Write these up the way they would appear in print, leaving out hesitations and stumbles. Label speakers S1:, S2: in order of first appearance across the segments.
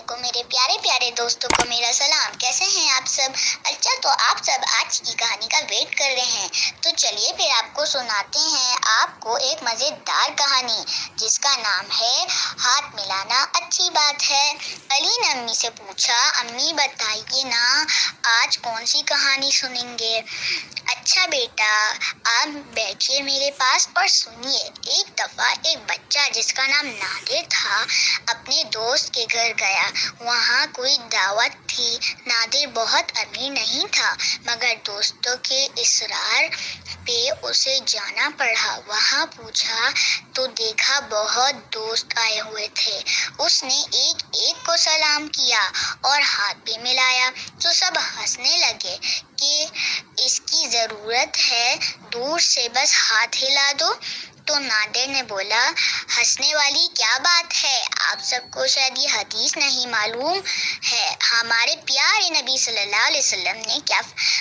S1: वालेकुम मेरे प्यारे प्यारे दोस्तों को मेरा सलाम। कैसे हैं आप सब? अच्छा, तो आप सब आज की कहानी का वेट कर रहे हैं, तो चलिए फिर आपको सुनाते हैं आपको एक मज़ेदार कहानी जिसका नाम है हाथ मिलाना अच्छी बात है। अली ने अम्मी से पूछा, अम्मी बताइए ना, आज कौन सी कहानी सुनेंगे? अच्छा बेटा, आप बैठिए मेरे पास और सुनिए। एक दफ़ा एक बच्चा जिसका नाम नादिर था अपने दोस्त के घर गया। वहाँ कोई दावत थी। नादिर बहुत अमीर नहीं था, मगर दोस्तों के इसरार पे उसे जाना पड़ा। वहाँ पूछा तो देखा बहुत दोस्त आए हुए थे। उसने एक एक को सलाम किया और हाथ भी मिलाया तो सब हंसने लगे कि इसकी ज़रूरत है, दूर से बस हाथ हिला दो। तो नादिर ने बोला, हंसने वाली क्या बात है? आप सबको शायद ये हदीस नहीं मालूम है। हमारे प्यारे नबी सल्लल्लाहु अलैहि वसल्लम ने क्या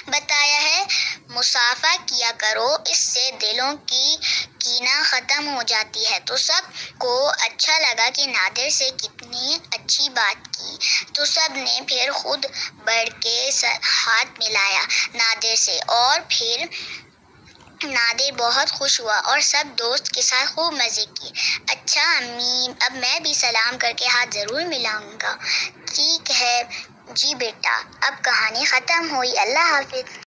S1: बताया है? मुसाफा किया करो, इससे दिलों की कीना ख़त्म हो जाती है। तो सबको अच्छा लगा कि नादिर से कितनी अच्छी बात की, तो सब ने फिर खुद बढ़ के हाथ मिलाया नादिर से, और फिर नादिर बहुत खुश हुआ और सब दोस्त के साथ खूब मज़े किए। अच्छा अम्मी, अब मैं भी सलाम करके हाथ ज़रूर मिलाऊंगा। ठीक है जी बेटा, अब कहानी ख़त्म हुई। अल्लाह हाफिज़।